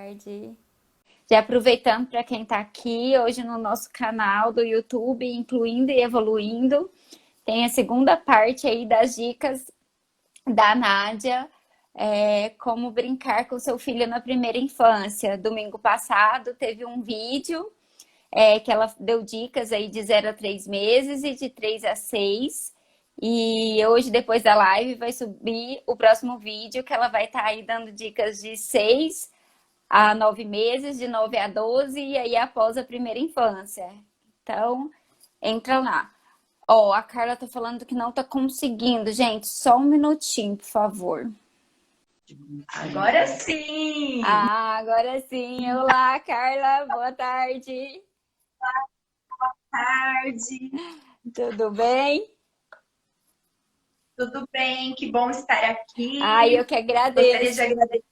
tarde. Já aproveitando para quem está aqui hoje no nosso canal do YouTube, Incluindo e Evoluindo, tem a segunda parte aí das dicas da Nádia, como brincar com seu filho na primeira infância. Domingo passado teve um vídeo que ela deu dicas aí de 0 a 3 meses e de 3 a 6. E hoje, depois da live, vai subir o próximo vídeo que ela vai estar aí dando dicas de 6 a 9 meses, de 9 a 12 e aí após a primeira infância. Então, entra lá. Ó, a Carla tá falando que não tá conseguindo. Gente, só um minutinho, por favor. Agora sim! Ah, agora sim. Olá, Carla. Boa tarde. Boa tarde! Tudo bem? Tudo bem? Que bom estar aqui. Ai, eu que Gostaria de agradeço. agradecer.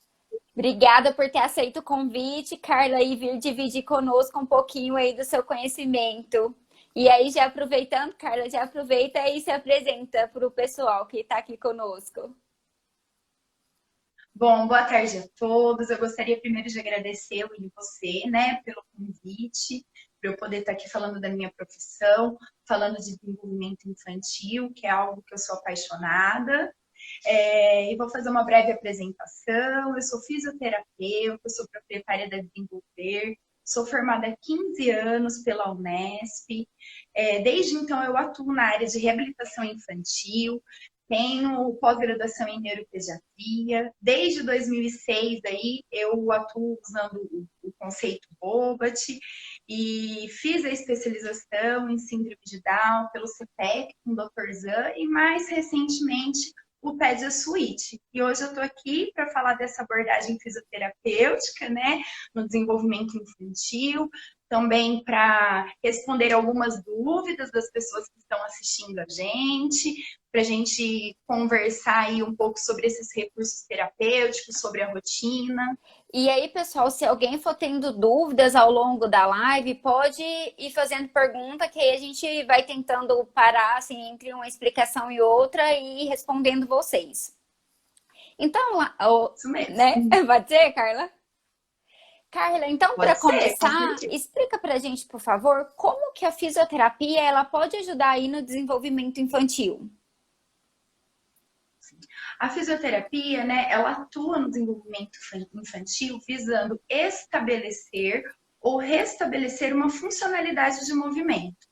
Obrigada por ter aceito o convite, Carla, e vir dividir conosco um pouquinho aí do seu conhecimento. E aí, já aproveitando, Carla, já aproveita e se apresenta para o pessoal que está aqui conosco. Bom, boa tarde a todos. Eu gostaria primeiro de agradecer eu e você, né, pelo convite, para eu poder estar aqui falando da minha profissão, falando de desenvolvimento infantil, que é algo que eu sou apaixonada. E vou fazer uma breve apresentação. Eu sou fisioterapeuta, sou proprietária da Desenvolver, sou formada há 15 anos pela Unesp. Desde então eu atuo na área de reabilitação infantil, tenho pós-graduação em neuropediatria. Desde 2006 aí eu atuo usando o conceito BOBAT e fiz a especialização em síndrome de Down pelo CETEC com o Dr. Zan e mais recentemente o Pedia Suite. E hoje eu estou aqui para falar dessa abordagem fisioterapêutica, né, no desenvolvimento infantil, também para responder algumas dúvidas das pessoas que estão assistindo a gente, para a gente conversar aí um pouco sobre esses recursos terapêuticos, sobre a rotina. E aí, pessoal, se alguém for tendo dúvidas ao longo da live, pode ir fazendo pergunta, que aí a gente vai tentando parar assim, entre uma explicação e outra e ir respondendo vocês. Então, Isso mesmo. né? Pode ser, Carla? Carla, então, para começar, explica para a gente, por favor, como que a fisioterapia ela pode ajudar aí no desenvolvimento infantil? A fisioterapia, né, ela atua no desenvolvimento infantil visando estabelecer ou restabelecer uma funcionalidade de movimento.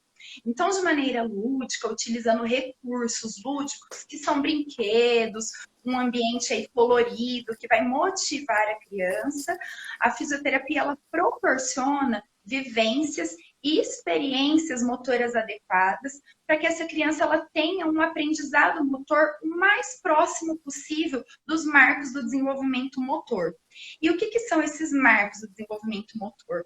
Então, de maneira lúdica, utilizando recursos lúdicos, que são brinquedos, um ambiente aí colorido, que vai motivar a criança, a fisioterapia ela proporciona vivências e experiências motoras adequadas para que essa criança ela tenha um aprendizado motor o mais próximo possível dos marcos do desenvolvimento motor. E o que são esses marcos do desenvolvimento motor?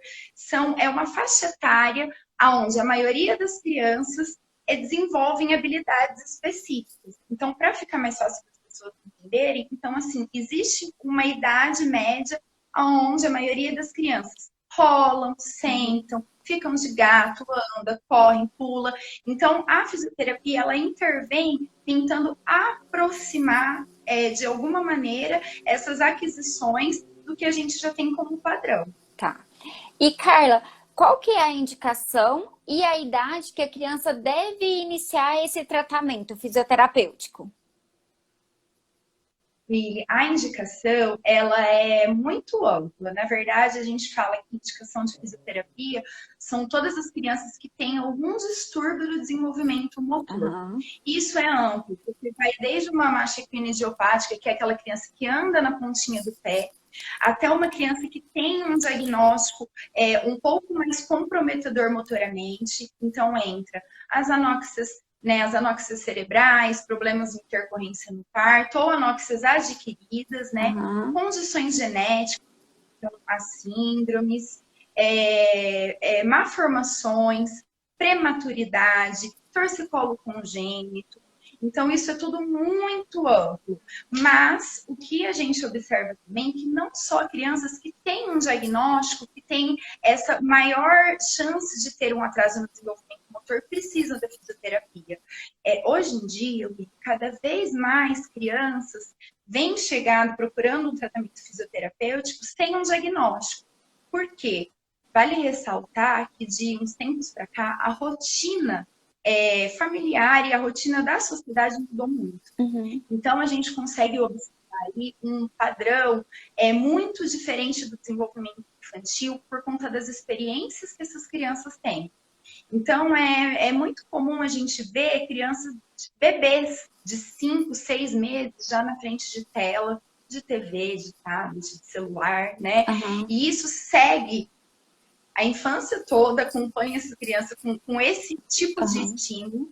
É uma faixa etária onde a maioria das crianças desenvolvem habilidades específicas. Então, para ficar mais fácil para as pessoas entenderem, então, assim, existe uma idade média onde a maioria das crianças rolam, sentam, ficam de gato, anda, correm, pula. Então, a fisioterapia, ela intervém tentando aproximar, de alguma maneira, essas aquisições do que a gente já tem como padrão. Tá. E, Carla, qual que é a indicação e a idade que a criança deve iniciar esse tratamento fisioterapêutico? E a indicação, ela é muito ampla. Na verdade, a gente fala que indicação de fisioterapia são todas as crianças que têm algum distúrbio do desenvolvimento motor. Uhum. Isso é amplo, porque vai desde uma mastoquia idiopática, que é aquela criança que anda na pontinha do pé, até uma criança que tem um diagnóstico um pouco mais comprometedor motoramente. Então, entra as anóxias, né, as anóxias cerebrais, problemas de intercorrência no parto, ou anóxias adquiridas, né, condições genéticas, as síndromes, malformações, prematuridade, torcicolo congênito. Então, isso é tudo muito amplo. Mas o que a gente observa também é que não só crianças que têm um diagnóstico, que têm essa maior chance de ter um atraso no desenvolvimento motor, motor precisam da fisioterapia. Hoje em dia, cada vez mais crianças vêm chegando procurando um tratamento fisioterapêutico sem um diagnóstico. Por quê? Vale ressaltar que de uns tempos para cá, a rotina familiar e a rotina da sociedade mudou muito. Uhum. Então, a gente consegue observar aí um padrão muito diferente do desenvolvimento infantil por conta das experiências que essas crianças têm. Então, é muito comum a gente ver crianças, bebês de 5, 6 meses já na frente de tela, de TV, de tablet, de celular, né? Uhum. E isso segue a infância toda, acompanha essa criança com esse tipo de estímulo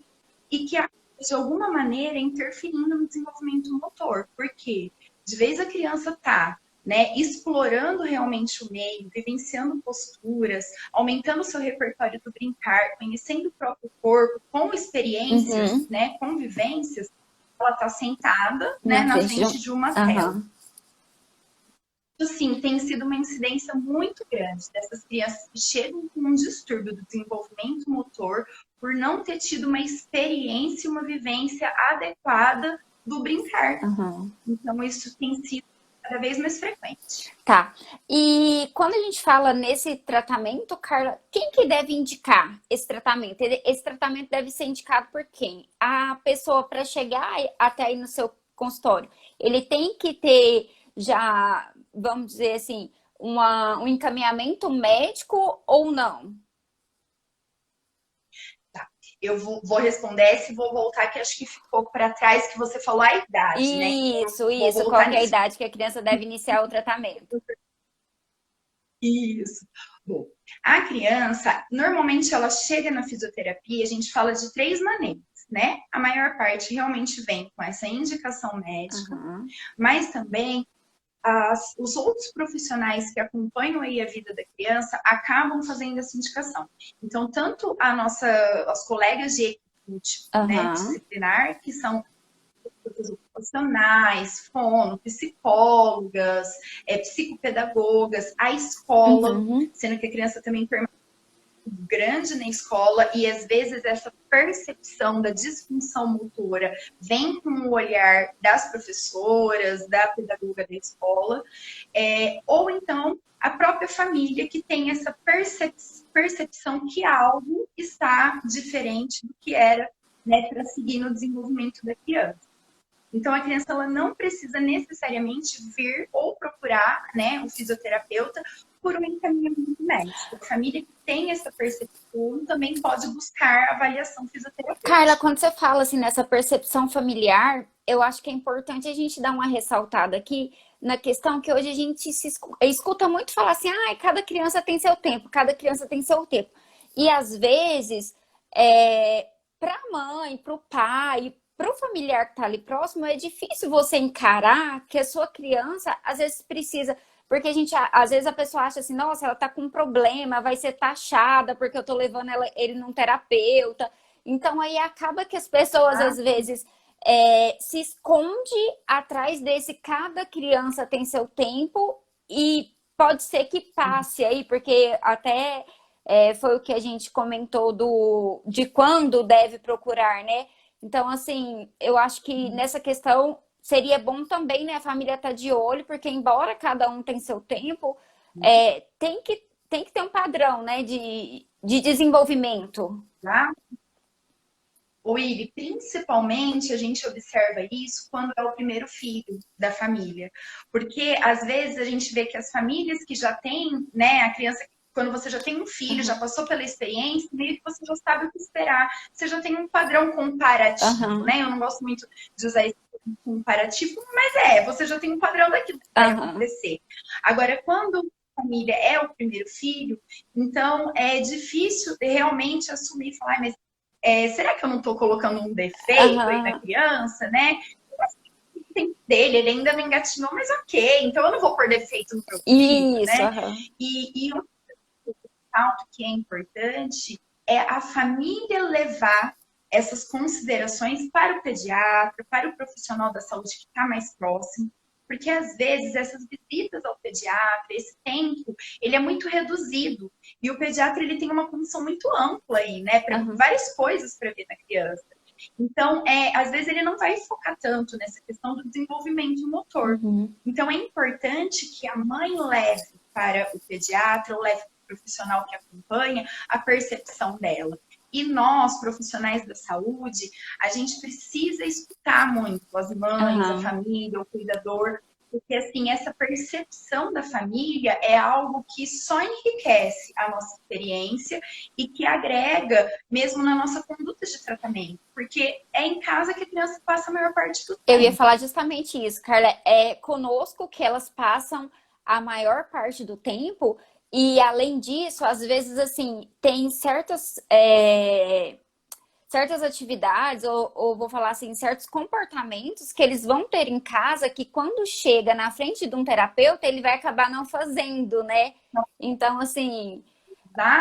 e que de alguma maneira interferindo no desenvolvimento motor. Por quê? De vez a criança tá, né, explorando realmente o meio, vivenciando posturas, aumentando o seu repertório do brincar, conhecendo o próprio corpo, com experiências, né, com vivências, ela tá sentada, né, na frente de uma tela. Sim, tem sido uma incidência muito grande dessas crianças que chegam com um distúrbio do desenvolvimento motor por não ter tido uma experiência, uma vivência adequada do brincar. Então, isso tem sido cada vez mais frequente. Tá. E quando a gente fala nesse tratamento, Carla, quem que deve indicar esse tratamento? Esse tratamento deve ser indicado por quem? A pessoa, para chegar até aí no seu consultório, ele tem que ter já, vamos dizer assim, um encaminhamento médico ou não? Tá. Eu vou responder essa e vou voltar, que acho que ficou para trás, que você falou a idade, né? Isso. Qual que é a idade que a criança deve iniciar o tratamento? Isso. Bom, a criança, normalmente ela chega na fisioterapia, a gente fala de 3 maneiras, né? A maior parte realmente vem com essa indicação médica, mas também os outros profissionais que acompanham aí a vida da criança acabam fazendo essa indicação. Então, tanto as colegas de equipe multidisciplinar, que são ocupacionais, fono, psicólogas, psicopedagogas, a escola, sendo que a criança também permanece grande na escola e às vezes essa percepção da disfunção motora vem com o olhar das professoras, da pedagoga da escola, ou então a própria família que tem essa percepção que algo está diferente do que era, né, para seguir no desenvolvimento da criança. Então, a criança ela não precisa necessariamente vir ou procurar, né, um fisioterapeuta por um encaminhamento médico. A família que tem essa percepção também pode buscar avaliação fisioterapêutica. Carla, quando você fala assim nessa percepção familiar, eu acho que é importante a gente dar uma ressaltada aqui na questão que hoje a gente escuta muito falar assim, cada criança tem seu tempo, cada criança tem seu tempo. E às vezes, para a mãe, para o pai, para o familiar que está ali próximo, é difícil você encarar que a sua criança, às vezes, precisa... Porque às vezes a pessoa acha assim, nossa, ela tá com um problema, vai ser taxada porque eu tô levando ele num terapeuta. Então, aí acaba que as pessoas, às vezes, se esconde atrás desse cada criança tem seu tempo e pode ser que passe aí, porque até foi o que a gente comentou de quando deve procurar, né? Então, assim, eu acho que nessa questão seria bom também, né? A família estar de olho, porque embora cada um tenha seu tempo, tem que ter um padrão, né? De desenvolvimento. Tá? Principalmente a gente observa isso quando é o primeiro filho da família. Porque, às vezes, a gente vê que as famílias que já têm, né, a criança... Quando você já tem um filho, já passou pela experiência, meio que você já sabe o que esperar. Você já tem um padrão comparativo, né? Eu não gosto muito de usar esse comparativo, mas você já tem um padrão daquilo que vai acontecer. Agora, quando a família é o primeiro filho, então é difícil realmente assumir e falar, mas será que eu não estou colocando um defeito aí na criança, né? Dele, ele ainda não engatinhou, mas ok, então eu não vou pôr defeito no meu filho, né? E ponto que é importante é a família levar essas considerações para o pediatra, para o profissional da saúde que está mais próximo, porque às vezes essas visitas ao pediatra, esse tempo, ele é muito reduzido. E o pediatra, ele tem uma condição muito ampla aí, né? Para várias coisas para ver na criança. Então, às vezes ele não vai focar tanto nessa questão do desenvolvimento motor. Então, é importante que a mãe leve para o pediatra ou leve para o profissional que acompanha a percepção dela. E nós, profissionais da saúde, a gente precisa escutar muito as mães, a família, o cuidador, porque assim, essa percepção da família é algo que só enriquece a nossa experiência e que agrega mesmo na nossa conduta de tratamento, porque é em casa que a criança passa a maior parte do tempo. Eu ia falar justamente isso, Carla, é conosco que elas passam a maior parte do tempo. E além disso, às vezes, assim, tem certas atividades, ou vou falar assim, certos comportamentos que eles vão ter em casa que quando chega na frente de um terapeuta, ele vai acabar não fazendo, né? Então, assim,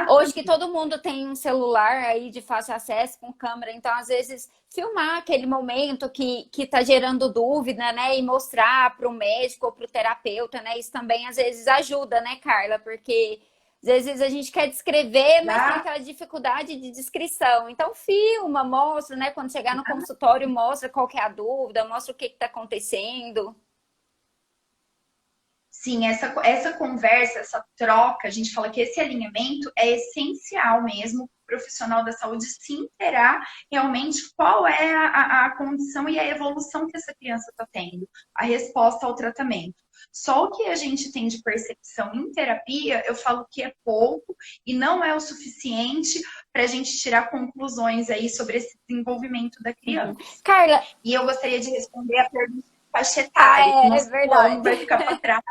hoje que todo mundo tem um celular aí de fácil acesso com câmera, então às vezes filmar aquele momento que tá gerando dúvida, né? E mostrar para o médico ou para o terapeuta, né? Isso também às vezes ajuda, né, Carla? Porque às vezes a gente quer descrever, mas tem aquela dificuldade de descrição. Então filma, mostra, né? Quando chegar no consultório, mostra qual que é a dúvida, mostra o que está acontecendo. Sim, essa conversa, essa troca, a gente fala que esse alinhamento é essencial mesmo para o profissional da saúde se inteirar realmente qual é a condição e a evolução que essa criança está tendo, a resposta ao tratamento. Só o que a gente tem de percepção em terapia, eu falo que é pouco e não é o suficiente para a gente tirar conclusões aí sobre esse desenvolvimento da criança. Carla, e eu gostaria de responder a pergunta faixa etária, é verdade. Vai ficar para trás.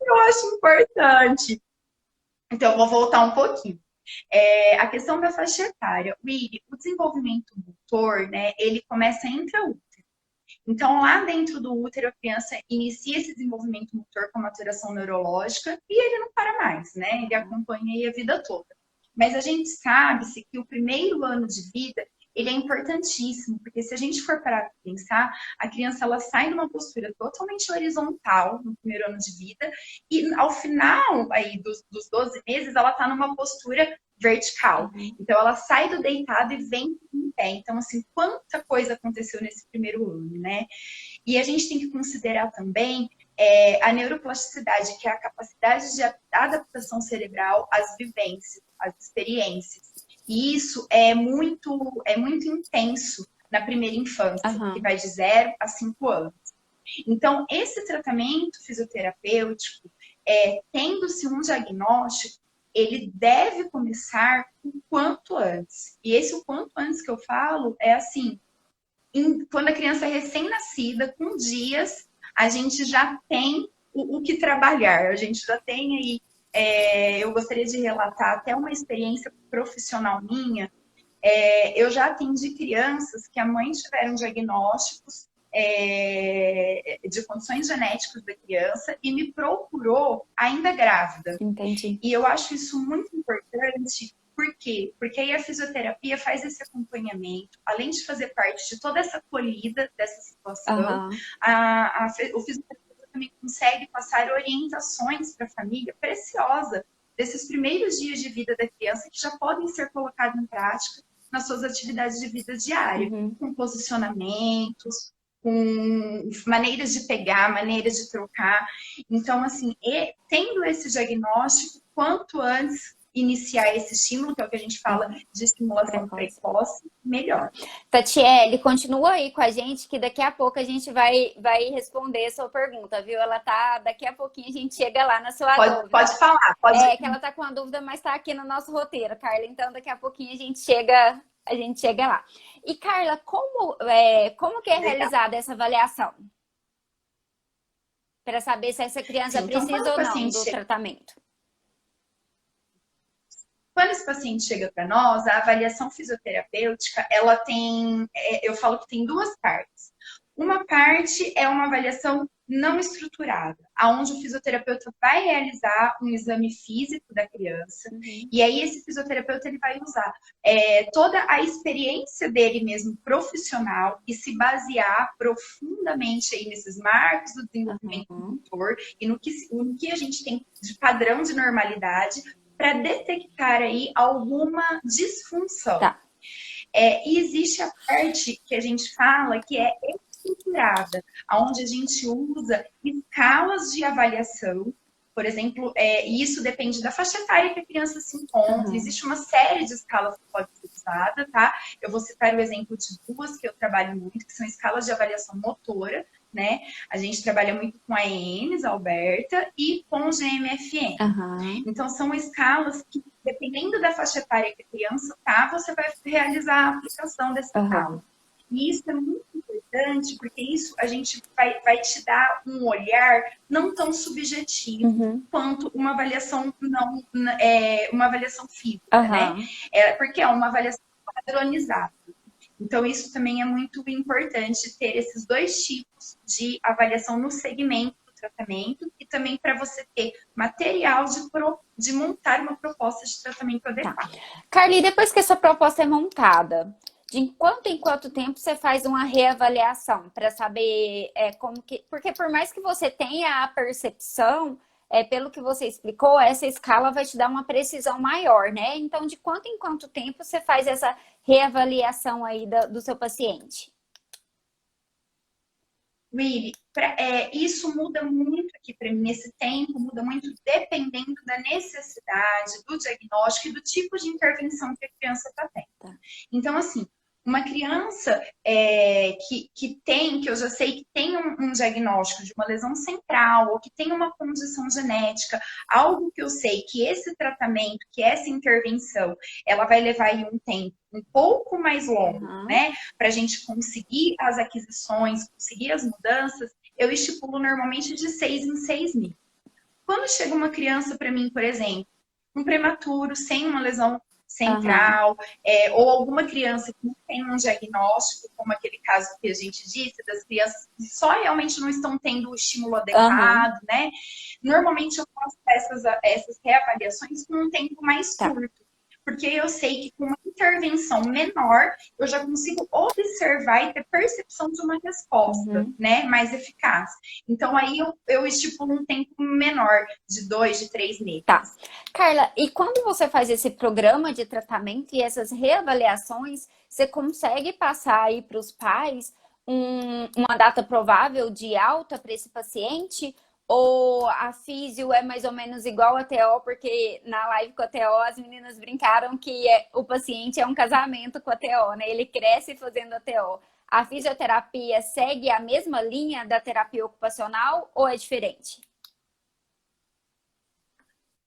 Eu acho importante. Então, eu vou voltar um pouquinho. A questão da faixa etária. O desenvolvimento motor, né, ele começa intraútero. Então, lá dentro do útero, a criança inicia esse desenvolvimento motor com a maturação neurológica e ele não para mais, né? Ele acompanha aí a vida toda. Mas a gente sabe que o primeiro ano de vida, ele é importantíssimo, porque se a gente for parar para pensar, a criança ela sai numa postura totalmente horizontal no primeiro ano de vida e ao final aí dos 12 meses ela está numa postura vertical. Então ela sai do deitado e vem em pé. Então assim, quanta coisa aconteceu nesse primeiro ano, né? E a gente tem que considerar também a neuroplasticidade, que é a capacidade de adaptação cerebral às vivências, às experiências. E isso é muito intenso na primeira infância, que vai de 0 a 5 anos. Então, esse tratamento fisioterapêutico, tendo-se um diagnóstico, ele deve começar o quanto antes. E esse o quanto antes que eu falo é assim, quando a criança é recém-nascida, com dias, a gente já tem o que trabalhar, a gente já tem aí. Eu gostaria de relatar até uma experiência profissional minha. Eu já atendi crianças que a mãe tiveram diagnósticos de condições genéticas da criança e me procurou ainda grávida. Entendi. E eu acho isso muito importante. Por quê? Porque aí a fisioterapia faz esse acompanhamento, além de fazer parte de toda essa acolhida dessa situação, o fisioterapeuta também consegue passar orientações para a família preciosa desses primeiros dias de vida da criança que já podem ser colocados em prática nas suas atividades de vida diária, com posicionamentos, com maneiras de pegar, maneiras de trocar. Então, assim, tendo esse diagnóstico, quanto antes iniciar esse estímulo, que é o que a gente fala de estimulação precoce, melhor. Tatiele, continua aí com a gente, que daqui a pouco a gente vai responder a sua pergunta, viu? Daqui a pouquinho a gente chega lá na sua dúvida. Pode falar. Que ela tá com a dúvida, mas tá aqui no nosso roteiro, Carla. Então, daqui a pouquinho a gente chega lá. E, Carla, como que é realizada essa avaliação? Para saber se essa criança precisa ou não do tratamento. Quando esse paciente chega para nós, a avaliação fisioterapêutica, ela tem, eu falo que tem duas partes. Uma parte é uma avaliação não estruturada, aonde o fisioterapeuta vai realizar um exame físico da criança, e aí esse fisioterapeuta ele vai usar toda a experiência dele mesmo profissional e se basear profundamente aí nesses marcos do desenvolvimento do motor e no que a gente tem de padrão de normalidade para detectar aí alguma disfunção. Tá. E existe a parte que a gente fala que é estruturada, onde a gente usa escalas de avaliação, por exemplo, e isso depende da faixa etária que a criança se encontra. Existe uma série de escalas que pode ser usada, tá? Eu vou citar o exemplo de duas que eu trabalho muito, que são escalas de avaliação motora, né? A gente trabalha muito com a EMS, Alberta, e com o GMFM. Então, são escalas que, dependendo da faixa etária que a criança tá, você vai realizar a aplicação dessa escala. E isso é muito importante, porque isso a gente vai te dar um olhar não tão subjetivo quanto uma avaliação uma avaliação física, né? Porque é uma avaliação padronizada. Então, isso também é muito importante, ter esses dois tipos de avaliação no segmento do tratamento e também para você ter material de montar uma proposta de tratamento adequado. Carly, depois que essa proposta é montada, de quanto em quanto tempo você faz uma reavaliação para saber como que... Porque por mais que você tenha a percepção, pelo que você explicou, essa escala vai te dar uma precisão maior, né? Então, de quanto em quanto tempo você faz essa reavaliação aí do seu paciente? Willy, isso muda muito aqui para mim nesse tempo, muda muito dependendo da necessidade, do diagnóstico e do tipo de intervenção que a criança está tendo. Então, assim, uma criança que eu já sei que tem um diagnóstico de uma lesão central ou que tem uma condição genética, algo que eu sei que esse tratamento, que essa intervenção, ela vai levar aí um tempo um pouco mais longo, né? Para a gente conseguir as aquisições, conseguir as mudanças, eu estipulo normalmente de 6 em 6 meses. Quando chega uma criança para mim, por exemplo, um prematuro, sem uma lesão central, ou alguma criança que não tem um diagnóstico, como aquele caso que a gente disse, das crianças que só realmente não estão tendo o estímulo adequado, né? Normalmente eu faço essas reavaliações com um tempo mais curto, porque eu sei que com uma intervenção menor, eu já consigo observar e ter percepção de uma resposta, né, mais eficaz. Então, aí eu estipulo um tempo menor, de 2, de 3 meses. Tá. Carla, e quando você faz esse programa de tratamento e essas reavaliações, você consegue passar aí para os pais uma data provável de alta para esse paciente? Ou a físio é mais ou menos igual a TO, porque na live com a TO as meninas brincaram que o paciente é um casamento com a TO, né? Ele cresce fazendo a TO. A fisioterapia segue a mesma linha da terapia ocupacional ou é diferente?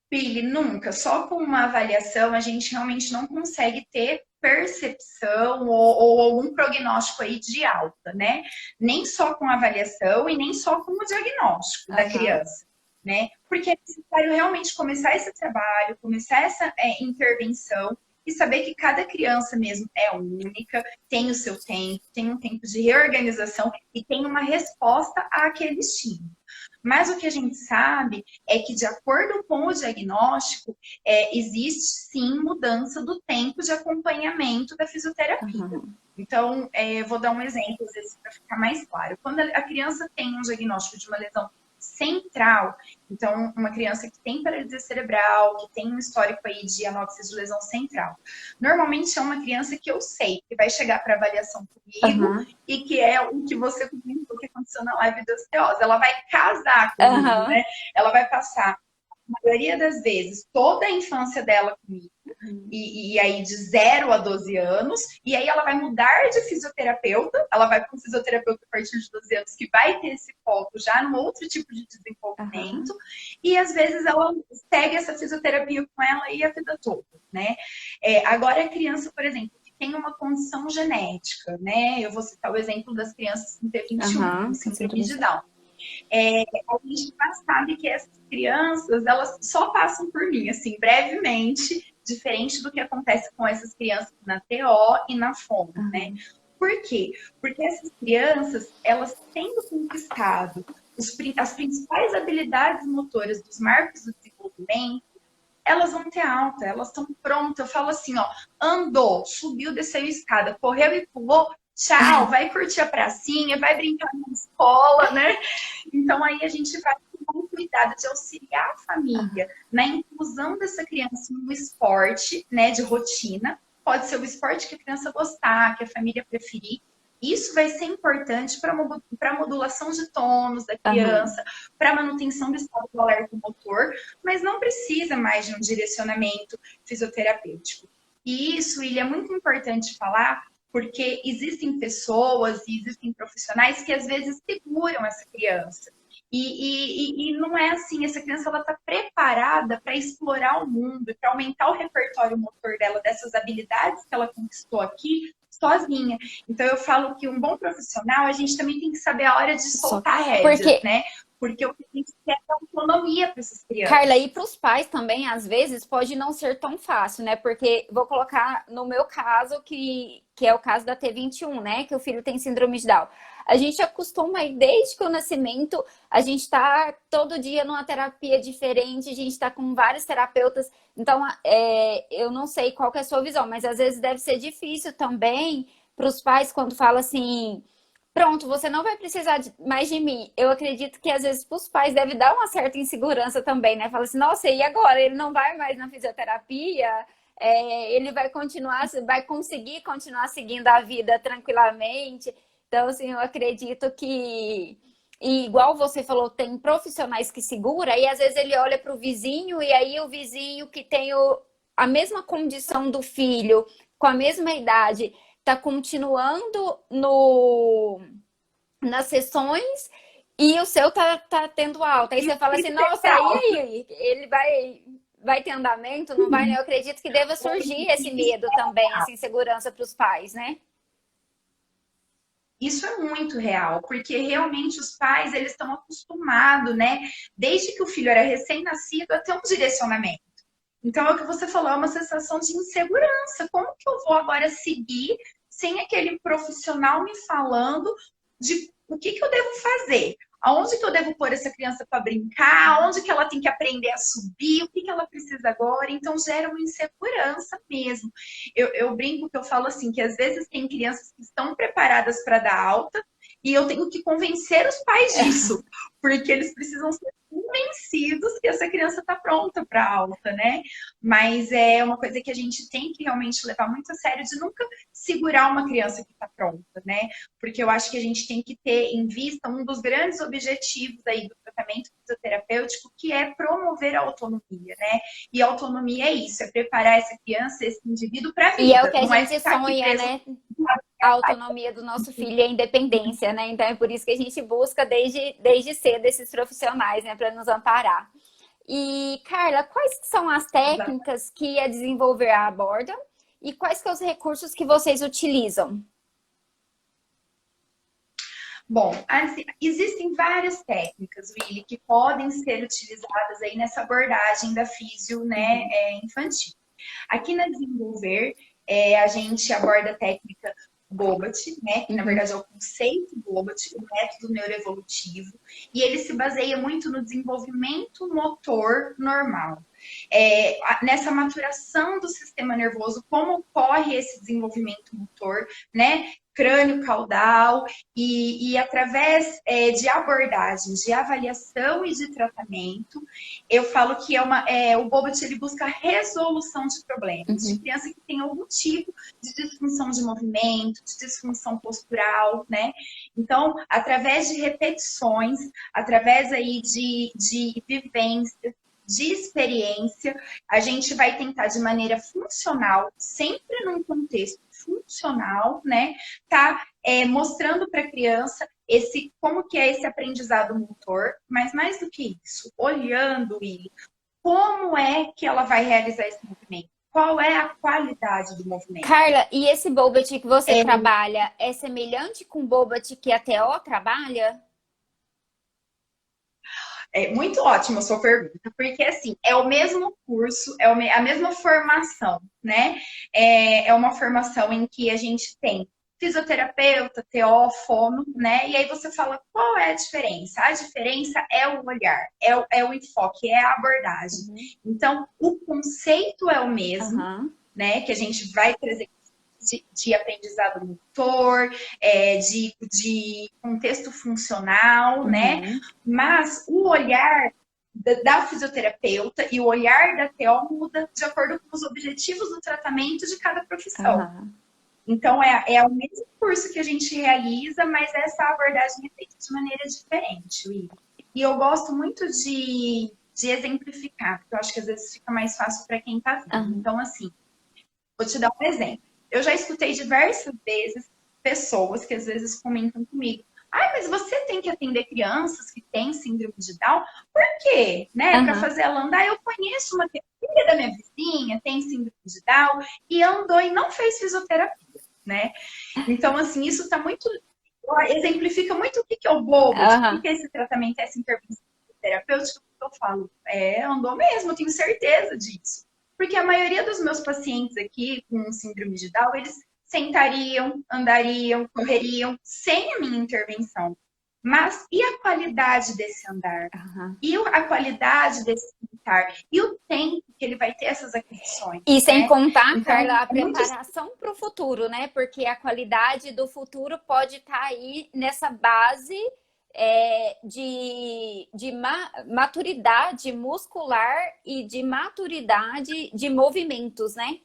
Pili, nunca. Só com uma avaliação a gente realmente não consegue ter percepção ou algum prognóstico aí de alta, né? Nem só com a avaliação e nem só com o diagnóstico da criança, né? Porque é necessário realmente começar esse trabalho, começar essa intervenção e saber que cada criança mesmo é única, tem o seu tempo, tem um tempo de reorganização e tem uma resposta àquele estímulo. Mas o que a gente sabe é que, de acordo com o diagnóstico, existe sim mudança do tempo de acompanhamento da fisioterapia. Então, vou dar um exemplo, às vezes, para ficar mais claro. Quando a criança tem um diagnóstico de uma lesão central, então uma criança que tem paralisia cerebral, que tem um histórico aí de anóxia de lesão central, normalmente é uma criança que eu sei que vai chegar para avaliação comigo e que é o que você comentou que aconteceu na live da osteose. Ela vai casar comigo, né? Ela vai passar, a maioria das vezes, toda a infância dela comigo, e aí de 0 a 12 anos, e aí ela vai mudar de fisioterapeuta, ela vai para um fisioterapeuta a partir de 12 anos, que vai ter esse foco já num outro tipo de desenvolvimento, e às vezes ela segue essa fisioterapia com ela e a vida toda, né? Agora a criança, por exemplo, que tem uma condição genética, né? Eu vou citar o exemplo das crianças com T21, com síndrome de Down. A gente já sabe que essas crianças, elas só passam por mim, assim, brevemente, diferente do que acontece com essas crianças na TO e na FOM, né? Por quê? Porque essas crianças, elas tendo conquistado as principais habilidades motoras dos marcos do desenvolvimento, elas vão ter alta, elas estão prontas. Eu falo assim, ó, andou, subiu, desceu a escada, correu e pulou, tchau, vai curtir a pracinha, vai brincar na escola, né? Então aí a gente vai com um cuidado de auxiliar a família na inclusão dessa criança no esporte, né, de rotina. Pode ser o esporte que a criança gostar, que a família preferir. Isso vai ser importante para a modulação de tônus da criança, para a manutenção do estado do alerta motor, mas não precisa mais de um direcionamento fisioterapêutico. E isso, William, é muito importante falar, porque existem pessoas e existem profissionais que às vezes seguram essa criança. E não é assim, essa criança ela está preparada para explorar o mundo, para aumentar o repertório motor dela, dessas habilidades que ela conquistou aqui, sozinha. Então eu falo que um bom profissional, a gente também tem que saber a hora de soltar a rédea, né? Porque o que tem que ter é autonomia para essas crianças. Carla, e para os pais também, às vezes, pode não ser tão fácil, né? Porque vou colocar no meu caso, que é o caso da T21, né? Que o filho tem síndrome de Down. A gente acostuma aí desde que o nascimento, a gente está todo dia numa terapia diferente, a gente está com vários terapeutas. Então, eu não sei qual que é a sua visão, mas às vezes deve ser difícil também para os pais quando fala assim, pronto, você não vai precisar mais de mim. Eu acredito que às vezes para os pais deve dar uma certa insegurança também, né? Fala assim, nossa, e agora? Ele não vai mais na fisioterapia? Ele vai continuar, vai conseguir continuar seguindo a vida tranquilamente? Então, assim, eu acredito que, e igual você falou, tem profissionais que segura e às vezes ele olha para o vizinho e aí o vizinho que tem a mesma condição do filho, com a mesma idade, está continuando nas sessões e o seu tá tendo alta. Aí você fala assim, nossa, e aí? Ele vai ter andamento? Não vai? Eu acredito que deva surgir esse medo também, essa insegurança para os pais, né? Isso é muito real, porque realmente os pais, eles estão acostumados, né? Desde que o filho era recém-nascido, a ter um direcionamento. Então, é o que você falou, é uma sensação de insegurança. Como que eu vou agora seguir sem aquele profissional me falando de o que eu devo fazer? Aonde que eu devo pôr essa criança para brincar? Aonde que ela tem que aprender a subir? O que ela precisa agora? Então, gera uma insegurança mesmo. Eu brinco que eu falo assim, que às vezes tem crianças que estão preparadas para dar alta e eu tenho que convencer os pais disso, porque eles precisam ser convencidos que essa criança está pronta para a alta, né? Mas é uma coisa que a gente tem que realmente levar muito a sério, de nunca segurar uma criança que está pronta, né? Porque eu acho que a gente tem que ter em vista um dos grandes objetivos aí do tratamento fisioterapêutico, que é promover a autonomia, né? E a autonomia é isso, é preparar essa criança, esse indivíduo para a vida. E é o que a não gente sonha, né? A autonomia do nosso filho e a independência, né? Então é por isso que a gente busca desde cedo esses profissionais, né? Para nos amparar. E, Carla, quais são as técnicas que a Desenvolver aborda e quais são os recursos que vocês utilizam? Bom, existem várias técnicas, Willy, que podem ser utilizadas aí nessa abordagem da físio, né, infantil. Aqui na Desenvolver, a gente aborda a técnica Bobat, né? Que na verdade é o conceito Bobat, o método neuroevolutivo, e ele se baseia muito no desenvolvimento motor normal. Nessa maturação do sistema nervoso, como ocorre esse desenvolvimento motor, né? Crânio caudal e através de abordagens de avaliação e de tratamento, eu falo que o Bobat ele busca resolução de problemas, de criança que tem algum tipo de disfunção de movimento, de disfunção postural, né? Então, através de repetições, através aí de vivências, de experiência, a gente vai tentar de maneira funcional, sempre num contexto funcional, né? Mostrando para a criança como que é esse aprendizado motor, mas mais do que isso, olhando ele, como é que ela vai realizar esse movimento? Qual é a qualidade do movimento? Carla, e esse Bobat que você trabalha é semelhante com o Bobat que a TO trabalha? É muito ótima a sua pergunta, porque assim, é o mesmo curso, a mesma formação, né? É uma formação em que a gente tem fisioterapeuta, TO, fono, né? E aí você fala qual é a diferença? A diferença é o olhar, é o enfoque, é a abordagem. Uhum. Então, o conceito é o mesmo, Aham. né? Que a gente vai trazer de aprendizado motor, de contexto funcional, né? Uhum. Mas o olhar da fisioterapeuta e o olhar da TO muda de acordo com os objetivos do tratamento de cada profissão. Aham. Então, é o mesmo curso que a gente realiza, mas essa abordagem é feita de maneira diferente, Will. E eu gosto muito de exemplificar, porque eu acho que às vezes fica mais fácil para quem está vendo. Aham. Então, assim, vou te dar um exemplo. Eu já escutei diversas vezes pessoas que às vezes comentam comigo: ai, mas você tem que atender crianças que têm síndrome de Down. Por quê? Né? Para Aham. fazer ela andar. Eu conheço uma filha da minha vizinha, tem síndrome de Down, e andou e não fez fisioterapia, né? Então, assim, isso está muito. Exemplifica muito o que é o bobo, de o Aham. que é esse tratamento, essa intervenção terapêutica que eu falo. Andou mesmo, eu tenho certeza disso. Porque a maioria dos meus pacientes aqui com síndrome de Down, eles sentariam, andariam, correriam sem a minha intervenção. Mas e a qualidade desse andar? Aham. E a qualidade desse sentar? E o tempo que ele vai ter essas aquisições, E sem né? contar, Então, Carla, a é muito. preparação para o futuro, né? Porque a qualidade do futuro pode estar aí nessa base de maturidade muscular e de maturidade de movimentos, né?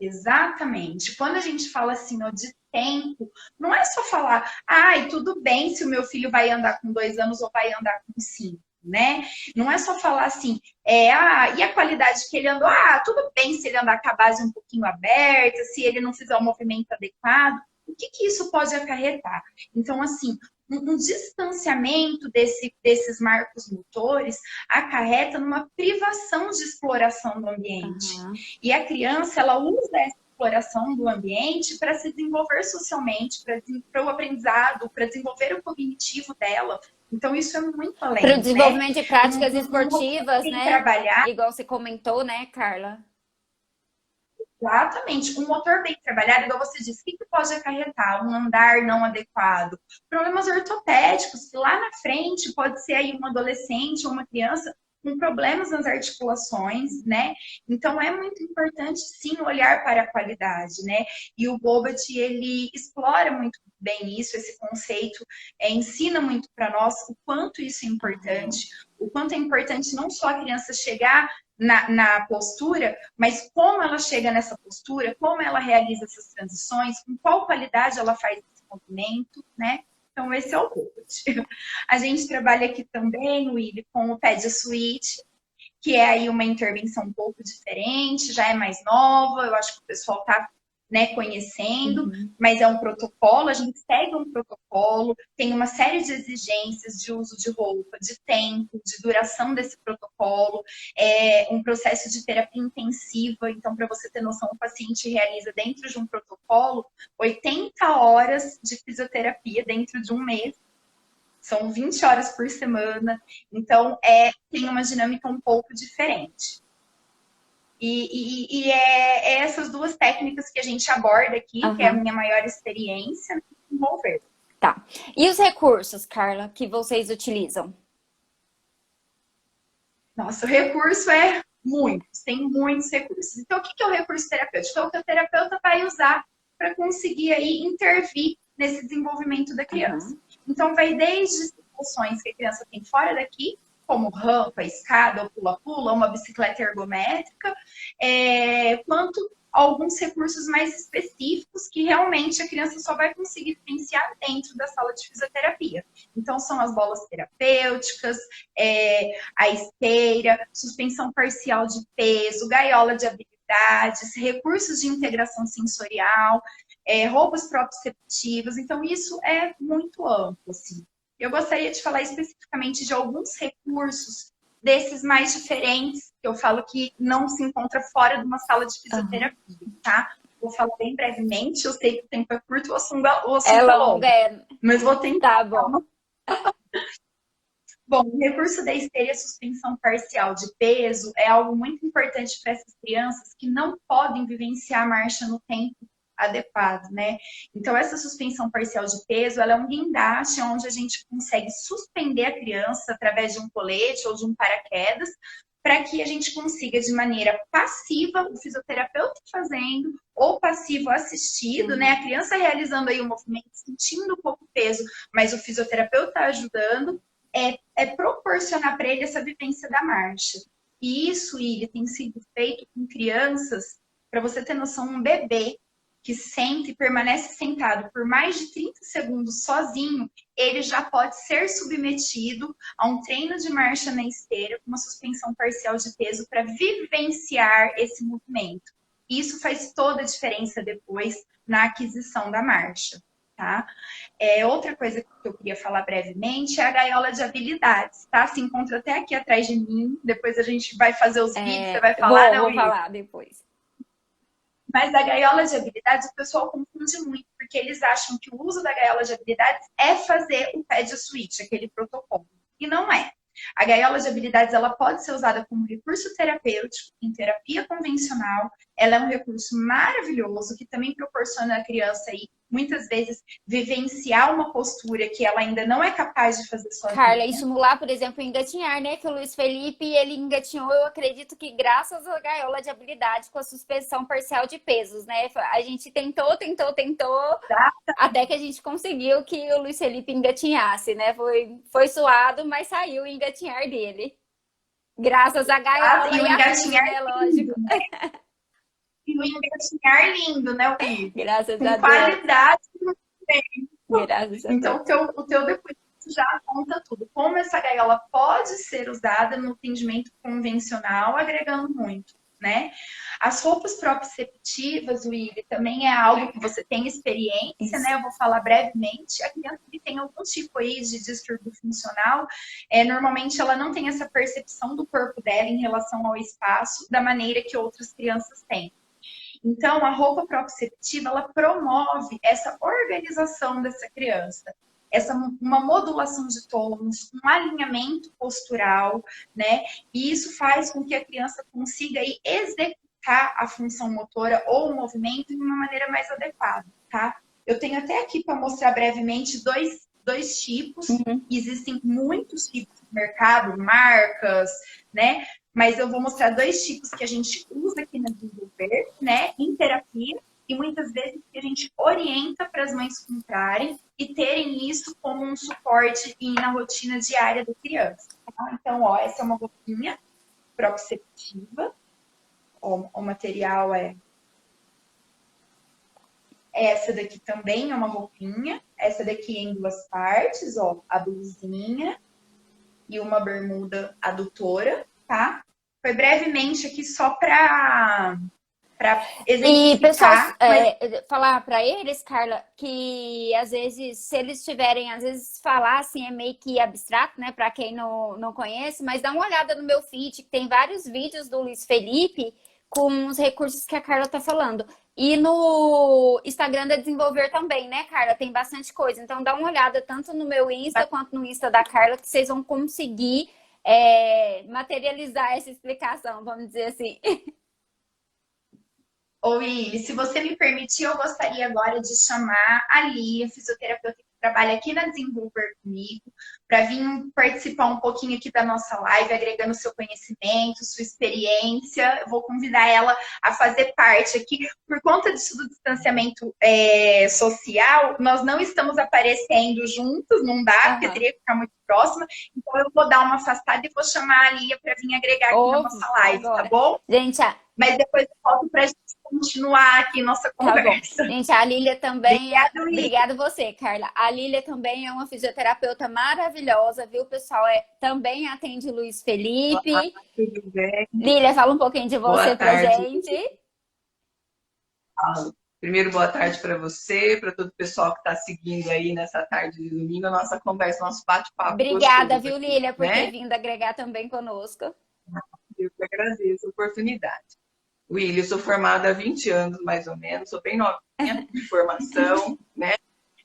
Exatamente. Quando a gente fala assim, ó, de tempo, não é só falar, ai, tudo bem se o meu filho vai andar com 2 anos ou vai andar com 5, né? Não é só falar assim, e a qualidade que ele andou, tudo bem se ele andar com a base um pouquinho aberta, se ele não fizer o movimento adequado, o que isso pode acarretar? Então, assim, um distanciamento desses marcos motores acarreta numa privação de exploração do ambiente. Aham. E a criança, ela usa essa exploração do ambiente para se desenvolver socialmente, para o aprendizado, para desenvolver o cognitivo dela. Então, isso é muito Para o além, né? desenvolvimento de práticas Um motor esportivas, bem né? trabalhado, Igual você comentou, né, Carla? exatamente, um motor bem trabalhado, igual você disse, o que pode acarretar? Um andar não adequado, problemas ortopédicos, que lá na frente pode ser aí um adolescente ou uma criança com problemas nas articulações, né? Então é muito importante sim olhar para a qualidade, né? E o Bobat, ele explora muito bem isso, esse conceito, ensina muito para nós o quanto isso é Aham. importante, o quanto é importante não só a criança chegar na postura, mas como ela chega nessa postura, como ela realiza essas transições, com qual qualidade ela faz esse movimento, né? Então, esse é o Bobat. A gente trabalha aqui também, Willy, com o Ped Suite, que é aí uma intervenção um pouco diferente, já é mais nova, eu acho que o pessoal está, né, conhecendo, Uhum. mas é um protocolo, a gente segue um protocolo, tem uma série de exigências de uso de roupa, de tempo, de duração desse protocolo, é um processo de terapia intensiva, então, para você ter noção, o paciente realiza dentro de um protocolo 80 horas de fisioterapia dentro de um mês, são 20 horas por semana, então tem uma dinâmica um pouco diferente. E é essas duas técnicas que a gente aborda aqui, que é a Aham. minha maior experiência, envolver. Tá. E os recursos, Carla, que vocês utilizam? Nossa, o recurso é muitos, tem muitos recursos. Então, o que é o recurso terapêutico? É o que o terapeuta vai usar para conseguir aí intervir nesse desenvolvimento da criança. Aham. Então, vai desde situações que a criança tem fora daqui, como rampa, escada, ou pula-pula, uma bicicleta ergométrica, quanto alguns recursos mais específicos que realmente a criança só vai conseguir vivenciar dentro da sala de fisioterapia. Então, são as bolas terapêuticas, a esteira, suspensão parcial de peso, gaiola de habilidades, recursos de integração sensorial, roupas proprioceptivas. Então, isso é muito amplo, assim. Eu gostaria de falar especificamente de alguns recursos desses mais diferentes, que eu falo que não se encontra fora de uma sala de Aham. fisioterapia, tá? Vou falar bem brevemente, eu sei que o tempo é curto, o É assunto é longa, longo, é. mas vou tentar. Tá bom. Bom, o recurso da esteira e a suspensão parcial de peso é algo muito importante para essas crianças que não podem vivenciar a marcha no tempo adequado, né? Então, essa suspensão parcial de peso, ela é um guindaste onde a gente consegue suspender a criança através de um colete ou de um paraquedas, para que a gente consiga, de maneira passiva, o fisioterapeuta fazendo, ou passivo assistido, né? A criança realizando aí o movimento, sentindo um pouco o peso, mas o fisioterapeuta ajudando, proporcionar para ele essa vivência da marcha. E isso, Ilha, tem sido feito com crianças, para você ter noção, um bebê que senta e permanece sentado por mais de 30 segundos sozinho, ele já pode ser submetido a um treino de marcha na esteira com uma suspensão parcial de peso para vivenciar esse movimento. Isso faz toda a diferença depois na aquisição da marcha, tá? Outra coisa que eu queria falar brevemente é a gaiola de habilidades, tá? Se encontra até aqui atrás de mim, depois a gente vai fazer os vídeos, você vai falar, vou falar depois. Mas a gaiola de habilidades o pessoal confunde muito, porque eles acham que o uso da gaiola de habilidades é fazer o pad switch, aquele protocolo. E não é. A gaiola de habilidades ela pode ser usada como recurso terapêutico em terapia convencional. Ela é um recurso maravilhoso que também proporciona à criança aí, muitas vezes, vivenciar uma postura que ela ainda não é capaz de fazer sozinha. Carla, estimular, por exemplo, engatinhar, né? Que o Luiz Felipe, ele engatinhou, eu acredito que graças à gaiola de habilidade com a suspensão parcial de pesos, né? A gente tentou, até que a gente conseguiu que o Luiz Felipe engatinhasse, né? Foi suado, mas saiu o engatinhar dele. Graças à gaiola e o engatinhar né? Lógico. E o engatinhar lindo, né, Will? Graças com a qualidade Deus. Graças a então, o teu depoimento já conta tudo. Como essa gaiola pode ser usada no atendimento convencional, agregando muito, né? As roupas proprioceptivas, Willy, também é algo que você tem experiência, né? Eu vou falar brevemente. A criança que tem algum tipo aí de distúrbio funcional, normalmente ela não tem essa percepção do corpo dela em relação ao espaço da maneira que outras crianças têm. Então, a roupa proprioceptiva, ela promove essa organização dessa criança, uma modulação de tônus, um alinhamento postural, né? E isso faz com que a criança consiga aí executar a função motora ou o movimento de uma maneira mais adequada, tá? Eu tenho até aqui para mostrar brevemente dois tipos. Existem muitos tipos no mercado, marcas, né? Mas eu vou mostrar dois tipos que a gente usa aqui na Desenvolver, né, em terapia, e muitas vezes que a gente orienta para as mães comprarem e terem isso como um suporte na rotina diária da criança. Tá? Então, ó, essa é uma roupinha proprioceptiva. Ó, o material é essa daqui também, é uma roupinha. Essa daqui é em duas partes, ó, a blusinha e uma bermuda adutora, tá? Foi brevemente aqui só para exemplificar. E, pessoal, falar para eles, Carla, que às vezes, se eles tiverem, às vezes falar assim é meio que abstrato, né, para quem não conhece, mas dá uma olhada no meu feed, que tem vários vídeos do Luiz Felipe com os recursos que a Carla tá falando. E no Instagram da Desenvolver também, né, Carla? Tem bastante coisa. Então dá uma olhada tanto no meu Insta quanto no Insta da Carla, que vocês vão conseguir materializar essa explicação, vamos dizer assim. Ô, Willy, se você me permitir, eu gostaria agora de chamar a Lia, fisioterapeuta que trabalha aqui na Desenvolver comigo, para vir participar um pouquinho aqui da nossa live, agregando seu conhecimento, sua experiência. Eu vou convidar ela a fazer parte aqui. Por conta disso do distanciamento social, nós não estamos aparecendo juntos, não dá, porque teria que ficar muito próxima. Então, eu vou dar uma afastada e vou chamar a Lia para vir agregar aqui na nossa live, agora. Tá bom? Gente, mas depois eu volto para a gente continuar aqui nossa conversa. Tá bom. Gente, a Lília também... Obrigada você, Carla. A Lília também é uma fisioterapeuta maravilhosa, viu, pessoal? Também atende Luiz Felipe. Olá, tudo bem? Lília, fala um pouquinho de você pra gente. Primeiro, boa tarde para você, para todo o pessoal que está seguindo aí nessa tarde de domingo, a nossa conversa, nosso bate-papo. Obrigada, viu, Lília, por ter vindo agregar também conosco. Eu que agradeço a oportunidade. Willy, eu sou formada há 20 anos, mais ou menos, sou bem novinha de formação, né?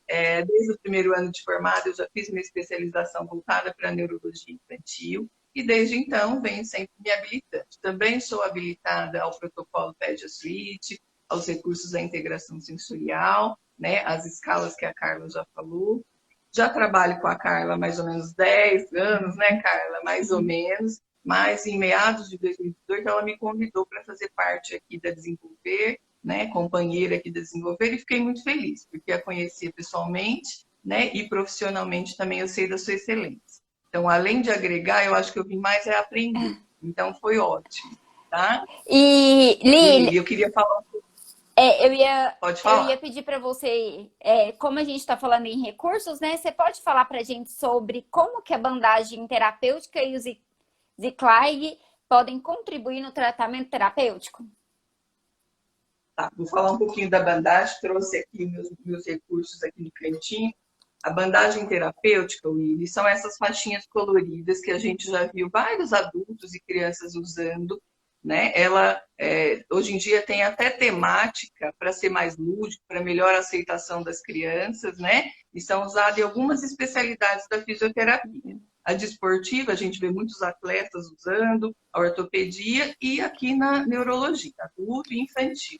Desde o primeiro ano de formada, eu já fiz minha especialização voltada para neurologia infantil e desde então venho sempre me habilitando. Também sou habilitada ao protocolo PED Suite, aos recursos da integração sensorial, né? As escalas que a Carla já falou. Já trabalho com a Carla há mais ou menos 10 anos, né, Carla? Mais ou menos. Mas em meados de 2018, ela me convidou para fazer parte aqui da Desenvolver, né, companheira aqui da Desenvolver, e fiquei muito feliz, porque a conhecia pessoalmente, né, e profissionalmente também eu sei da sua excelência. Então, além de agregar, eu acho que eu vim mais é aprender. Então, foi ótimo, tá? E, E Lili, eu queria falar... eu ia, Pode eu ia falar. pedir para você, como a gente está falando em recursos, né? Você pode falar para a gente sobre como que a bandagem terapêutica e o Ziclag podem contribuir no tratamento terapêutico? Tá, vou falar um pouquinho da bandagem, trouxe aqui meus recursos aqui no cantinho. A bandagem terapêutica, Willy, são essas faixinhas coloridas que a gente já viu vários adultos e crianças usando, né? Ela, hoje em dia, tem até temática para ser mais lúdico, para melhor aceitação das crianças, né? E são usadas em algumas especialidades da fisioterapia. A desportiva, a gente vê muitos atletas usando, a ortopedia e aqui na neurologia, adulto e infantil.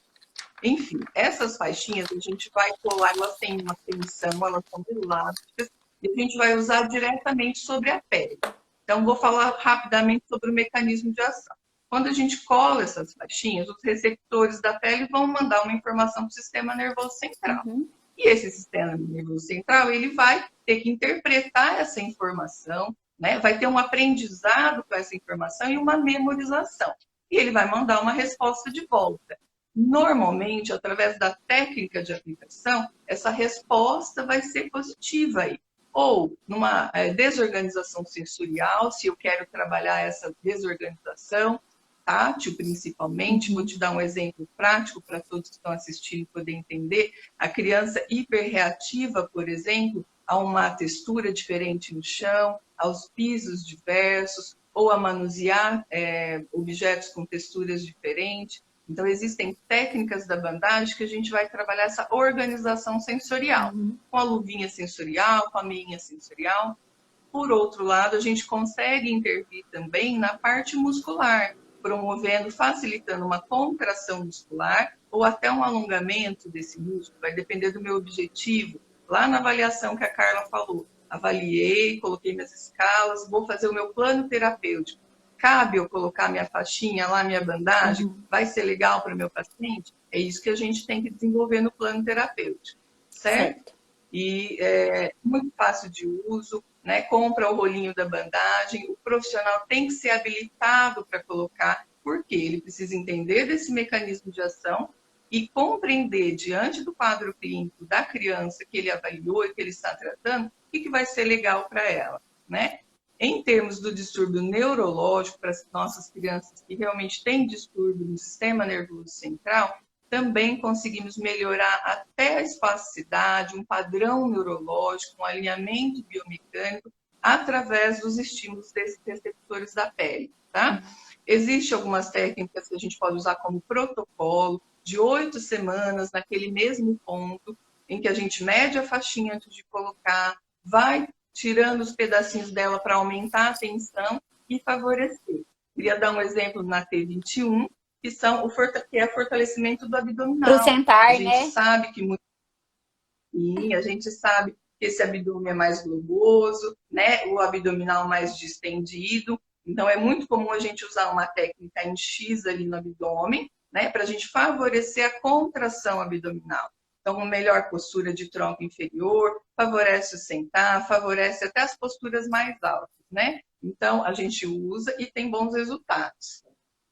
Enfim, essas faixinhas a gente vai colar, elas têm uma tensão, elas são elásticas, e a gente vai usar diretamente sobre a pele. Então, vou falar rapidamente sobre o mecanismo de ação. Quando a gente cola essas faixinhas, os receptores da pele vão mandar uma informação para o sistema nervoso central. E esse sistema nervoso central, ele vai ter que interpretar essa informação, né? Vai ter um aprendizado com essa informação e uma memorização. E ele vai mandar uma resposta de volta. Normalmente, através da técnica de aplicação, essa resposta vai ser positiva aí. Ou numa desorganização sensorial, se eu quero trabalhar essa desorganização, tátil principalmente, vou te dar um exemplo prático para todos que estão assistindo poder entender. A criança hiperreativa, por exemplo, a uma textura diferente no chão, aos pisos diversos, ou a manusear objetos com texturas diferentes. Então, existem técnicas da bandagem que a gente vai trabalhar essa organização sensorial, com a luvinha sensorial, com a meinha sensorial. Por outro lado, a gente consegue intervir também na parte muscular, promovendo, facilitando uma contração muscular ou até um alongamento desse músculo, vai depender do meu objetivo. Lá na avaliação que a Carla falou, avaliei, coloquei minhas escalas, vou fazer o meu plano terapêutico. Cabe eu colocar minha faixinha lá, minha bandagem? Vai ser legal para o meu paciente? É isso que a gente tem que desenvolver no plano terapêutico, certo? E é muito fácil de uso, né? Compra o rolinho da bandagem, o profissional tem que ser habilitado para colocar, porque ele precisa entender desse mecanismo de ação e compreender, diante do quadro clínico da criança que ele avaliou e que ele está tratando, o que vai ser legal para ela, né? Em termos do distúrbio neurológico, para as nossas crianças que realmente têm distúrbio no sistema nervoso central, também conseguimos melhorar até a espasticidade, um padrão neurológico, um alinhamento biomecânico, através dos estímulos desses receptores da pele, tá? Existem algumas técnicas que a gente pode usar como protocolo, de 8 semanas, naquele mesmo ponto, em que a gente mede a faixinha antes de colocar, vai tirando os pedacinhos dela para aumentar a tensão e favorecer. Queria dar um exemplo na T21, que é o fortalecimento do abdominal. Pro sentar, a gente né? sabe que Sim, a gente sabe que esse abdômen é mais globoso, né? O abdominal mais distendido. Então, é muito comum a gente usar uma técnica em X ali no abdômen, né? Para a gente favorecer a contração abdominal. Então, uma melhor postura de tronco inferior, favorece o sentar, favorece até as posturas mais altas, né? Então, a gente usa e tem bons resultados.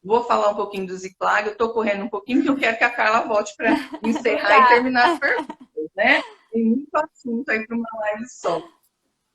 Vou falar um pouquinho do Ziclag, eu estou correndo um pouquinho, porque eu quero que a Carla volte para encerrar e terminar as perguntas, né? Tem muito assunto aí para uma live só.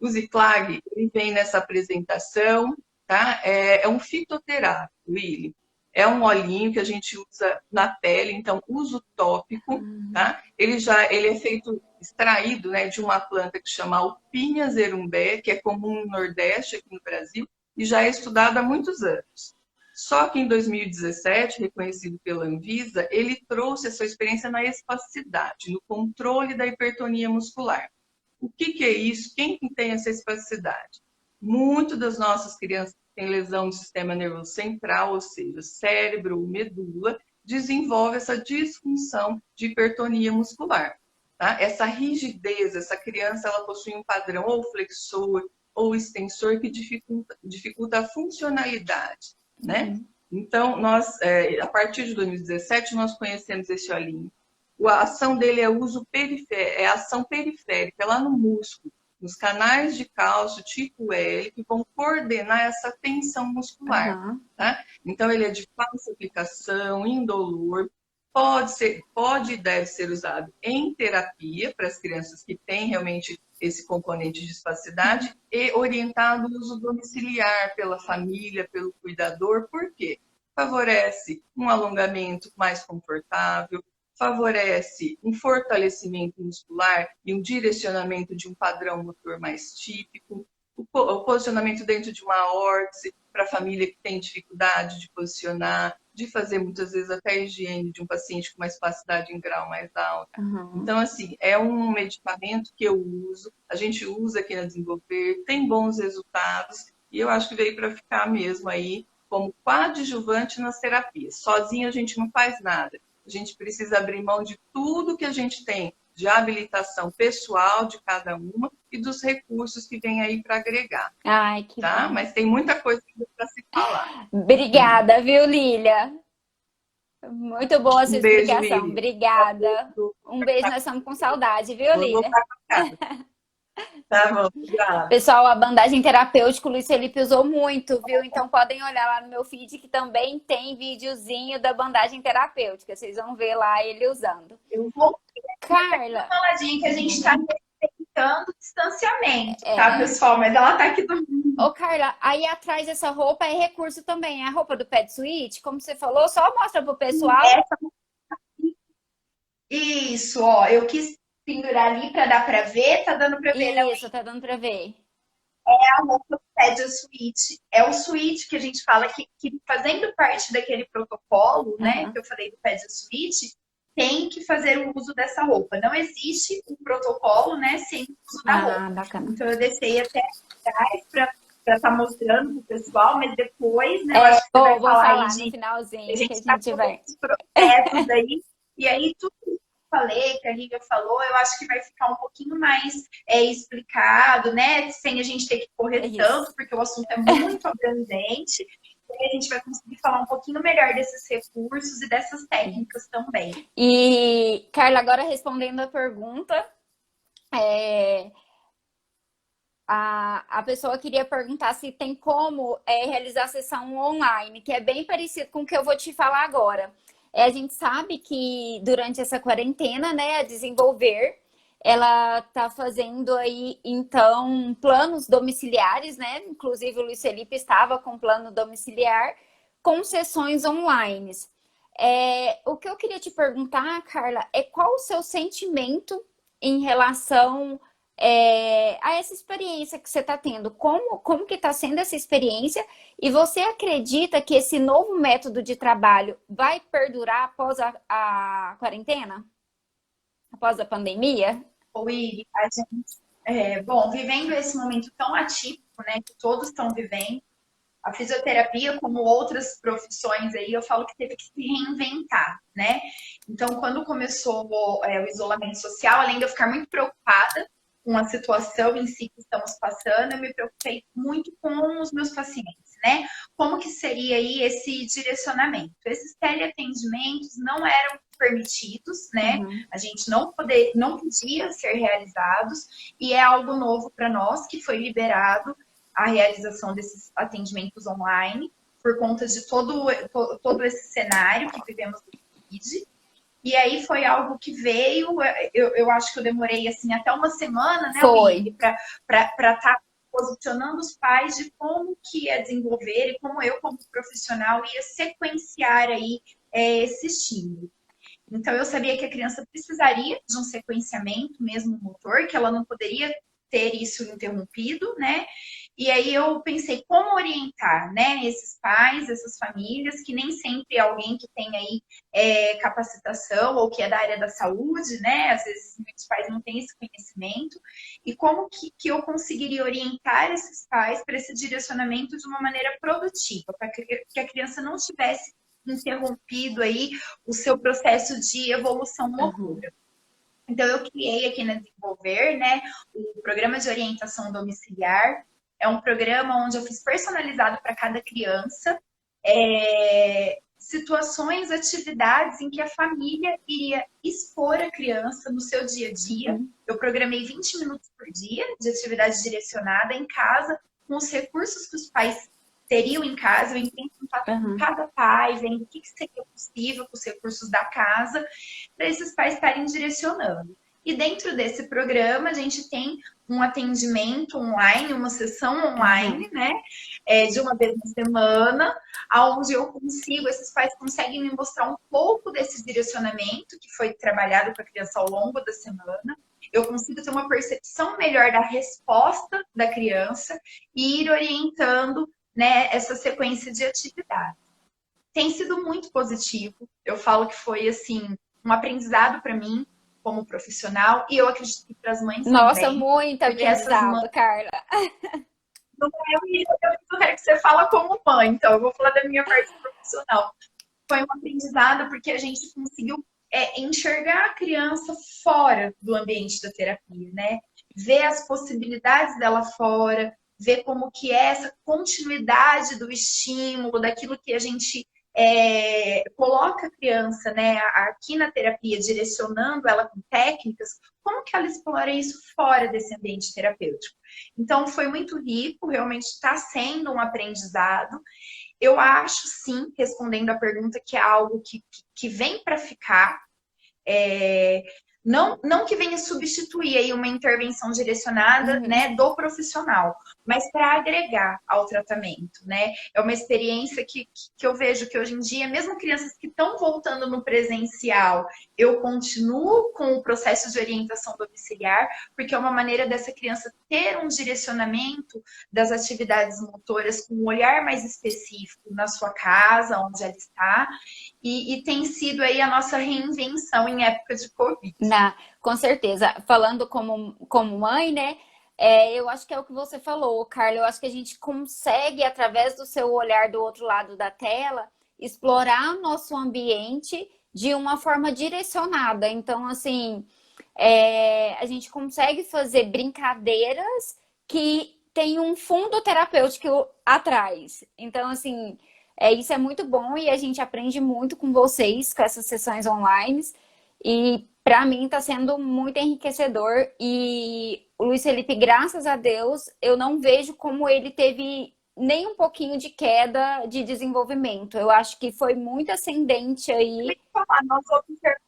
O Ziclag, ele vem nessa apresentação, tá? É um fitoterápico, Willy. É um olhinho que a gente usa na pele, então uso tópico, tá? Ele é feito, extraído, né, de uma planta que chama Alpínia zerumbé, que é comum no Nordeste, aqui no Brasil, e já é estudado há muitos anos. Só que em 2017, reconhecido pela Anvisa, ele trouxe a sua experiência na espasticidade, no controle da hipertonia muscular. O que é isso? Quem tem essa espasticidade? Muitas das nossas crianças têm lesão do sistema nervoso central, ou seja, cérebro ou medula, desenvolve essa disfunção de hipertonia muscular. Tá? Essa rigidez, essa criança ela possui um padrão ou flexor ou extensor que dificulta a funcionalidade, né? Então, nós, a partir de 2017, nós conhecemos esse olhinho. A ação dele é uso periférico, é ação periférica, é lá no músculo, nos canais de cálcio tipo L, que vão coordenar essa tensão muscular. Tá? Então, ele é de fácil aplicação, indolor, pode e deve ser usado em terapia para as crianças que têm realmente esse componente de espasticidade e orientado ao uso domiciliar pela família, pelo cuidador. Por quê? Favorece um alongamento mais confortável, favorece um fortalecimento muscular e um direcionamento de um padrão motor mais típico, o posicionamento dentro de uma órtese para a família que tem dificuldade de posicionar, de fazer muitas vezes até a higiene de um paciente com uma espasticidade em grau mais alta. Então, assim, é um medicamento que eu uso, a gente usa aqui na Desenvolver, tem bons resultados e eu acho que veio para ficar mesmo aí como coadjuvante nas terapias. Sozinho a gente não faz nada. A gente precisa abrir mão de tudo que a gente tem de habilitação pessoal de cada uma e dos recursos que vem aí para agregar. Ai, que tá? bom. Mas tem muita coisa para se falar. Obrigada, viu, Lília? Muito boa a sua Beijo, explicação. Lília. Obrigada. Um beijo, nós estamos com saudade, viu, Vou Lília? voltar para casa. Tá bom, obrigada. Pessoal, a bandagem terapêutica o Luiz Felipe usou muito, viu? Então podem olhar lá no meu feed que também tem videozinho da bandagem terapêutica. Vocês vão ver lá ele usando. Eu vou Carla, faladinha que a gente está respeitando o distanciamento, tá, pessoal? Mas ela tá aqui dormindo. ô Carla, aí atrás dessa roupa é recurso também, é a roupa do Pet Suite, como você falou, só mostra pro pessoal. Isso, ó, eu quis pendurar ali para dar para ver, tá dando para ver, né? Isso, tá dando pra ver. A roupa do Pet Suite. É o suíte que a gente fala que fazendo parte daquele protocolo, né, que eu falei do Pet Suite, tem que fazer o uso dessa roupa. Não existe um protocolo, né, sem o uso da roupa. Bacana. Então eu deixei até atrás para estar mostrando pro pessoal, mas depois, né, eu acho que você vai vou falar falar aí no finalzinho a gente que a tá gente com vai. esses processos aí, e aí tudo que eu falei, que a Lívia falou, eu acho que vai ficar um pouquinho mais explicado, né, sem a gente ter que correr tanto, porque o assunto é muito abrangente, e aí a gente vai conseguir falar um pouquinho melhor desses recursos e dessas técnicas também. E, Carla, agora respondendo a pergunta, a pessoa queria perguntar se tem como realizar a sessão online, que é bem parecido com o que eu vou te falar agora. A gente sabe que durante essa quarentena, né, a Desenvolver, ela tá fazendo aí, então, planos domiciliares, né? Inclusive o Luiz Felipe estava com plano domiciliar, com sessões online. O que eu queria te perguntar, Carla, é qual o seu sentimento em relação a essa experiência que você está tendo? Como que está sendo essa experiência? E você acredita que esse novo método de trabalho vai perdurar após a quarentena? Após a pandemia? Willy, a gente, bom, vivendo esse momento tão atípico, né, que todos estão vivendo, a fisioterapia, como outras profissões aí, eu falo que teve que se reinventar, né? Então, quando começou o isolamento social, além de eu ficar muito preocupada com a situação em si que estamos passando, eu me preocupei muito com os meus pacientes, né? Como que seria aí esse direcionamento? Esses teleatendimentos não eram permitidos, né? A gente não podia ser realizados e é algo novo para nós que foi liberado a realização desses atendimentos online por conta de todo esse cenário que vivemos do Covid. E aí foi algo que veio, eu acho que eu demorei assim até uma semana, né, para estar posicionando os pais de como que ia desenvolver e como eu, como profissional, ia sequenciar aí esse estímulo. Então, eu sabia que a criança precisaria de um sequenciamento mesmo motor, que ela não poderia ter isso interrompido, né? E aí eu pensei como orientar, né, esses pais, essas famílias, que nem sempre é alguém que tem aí capacitação ou que é da área da saúde, né? Às vezes muitos pais não têm esse conhecimento. E como que eu conseguiria orientar esses pais para esse direcionamento de uma maneira produtiva, para que a criança não tivesse interrompido aí o seu processo de evolução motora. Então, eu criei aqui na Desenvolver, né, o programa de orientação domiciliar. É um programa onde eu fiz personalizado para cada criança, situações, atividades em que a família iria expor a criança no seu dia a dia. Eu programei 20 minutos por dia de atividade direcionada em casa, com os recursos que os pais teriam em casa. Eu entrei em contato com cada pai, vendo o que seria possível com os recursos da casa, para esses pais estarem direcionando. E dentro desse programa, a gente tem um atendimento online, uma sessão online, né? De uma vez na semana, onde eu consigo, esses pais conseguem me mostrar um pouco desse direcionamento que foi trabalhado para a criança ao longo da semana. Eu consigo ter uma percepção melhor da resposta da criança e ir orientando, né, essa sequência de atividades. Tem sido muito positivo. Eu falo que foi, assim, um aprendizado para mim, como profissional, e eu acredito que para as mães Nossa, também. muito aprendizado, Carla. Eu quero que você fala como mãe, então eu vou falar da minha parte profissional. Foi um aprendizado porque a gente conseguiu enxergar a criança fora do ambiente da terapia, né? Ver as possibilidades dela fora, ver como que é essa continuidade do estímulo, daquilo que a gente coloca a criança, né, aqui na terapia, direcionando ela com técnicas, como que ela explora isso fora desse ambiente terapêutico. Então, foi muito rico, realmente está sendo um aprendizado. Eu acho, sim, respondendo a pergunta, que é algo que vem para ficar. Não que venha substituir aí uma intervenção direcionada, né, do profissional, mas para agregar ao tratamento, né? É uma experiência que eu vejo que hoje em dia, mesmo crianças que estão voltando no presencial, eu continuo com o processo de orientação domiciliar, porque é uma maneira dessa criança ter um direcionamento das atividades motoras com um olhar mais específico na sua casa, onde ela está, e tem sido aí a nossa reinvenção em época de Covid. Com certeza. Falando como mãe, né? Eu acho que é o que você falou, Carla. Eu acho que a gente consegue, através do seu olhar do outro lado da tela, explorar nosso ambiente de uma forma direcionada. Então, assim, a gente consegue fazer brincadeiras que tem um fundo terapêutico atrás. Então, assim, isso é muito bom e a gente aprende muito com vocês, com essas sessões online. E para mim está sendo muito enriquecedor. E o Luiz Felipe, graças a Deus, eu não vejo como ele teve nem um pouquinho de queda de desenvolvimento. Eu acho que foi muito ascendente aí. Nós observamos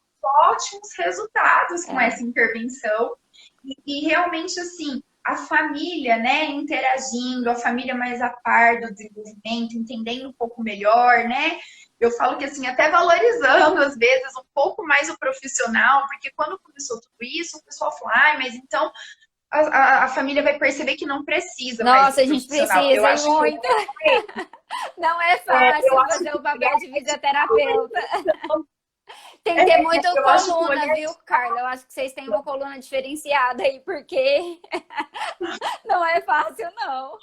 ótimos resultados com essa intervenção. E realmente, assim, a família, né, interagindo, a família mais a par do desenvolvimento, entendendo um pouco melhor, né? Eu falo que, assim, até valorizando, às vezes, um pouco mais o profissional, porque quando começou tudo isso, o pessoal falou, mas então a família vai perceber que não precisa mais. Nossa, a gente precisa muito. Não é fácil fazer o papel de fisioterapeuta. Tem que ter muito coluna, viu, Carla? Eu acho que vocês têm uma coluna diferenciada aí, porque não é fácil, não.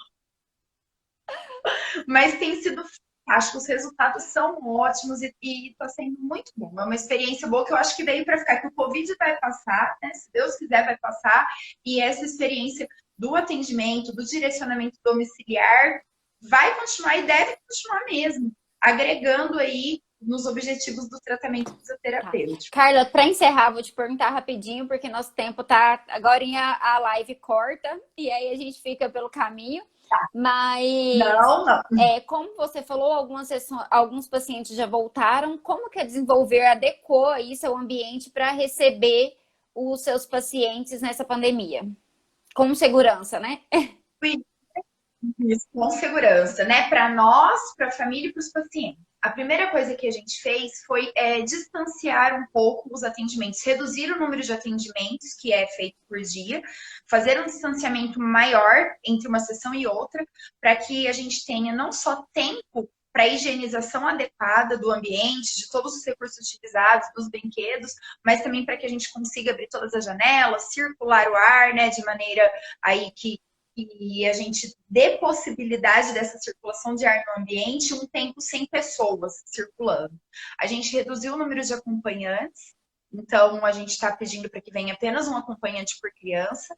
Mas tem sido... Acho que os resultados são ótimos e está sendo muito bom. É uma experiência boa que eu acho que veio para ficar, que o Covid vai passar, né? Se Deus quiser, vai passar. E essa experiência do atendimento, do direcionamento domiciliar, vai continuar e deve continuar mesmo, agregando aí nos objetivos do tratamento fisioterapêutico. Carla, para encerrar, vou te perguntar rapidinho, porque nosso tempo tá... Agora a live corta e aí a gente fica pelo caminho. Mas, como você falou, alguns pacientes já voltaram. Como que a Desenvolver adequou aí seu ambiente para receber os seus pacientes nessa pandemia? Com segurança, né? Isso, com segurança, né? Para nós, para a família e para os pacientes. A primeira coisa que a gente fez foi distanciar um pouco os atendimentos, reduzir o número de atendimentos que é feito por dia, fazer um distanciamento maior entre uma sessão e outra, para que a gente tenha não só tempo para a higienização adequada do ambiente, de todos os recursos utilizados, dos brinquedos, mas também para que a gente consiga abrir todas as janelas, circular o ar, né, de maneira aí que que a gente dê possibilidade dessa circulação de ar no ambiente um tempo sem pessoas circulando. A gente reduziu o número de acompanhantes, então a gente está pedindo para que venha apenas um acompanhante por criança.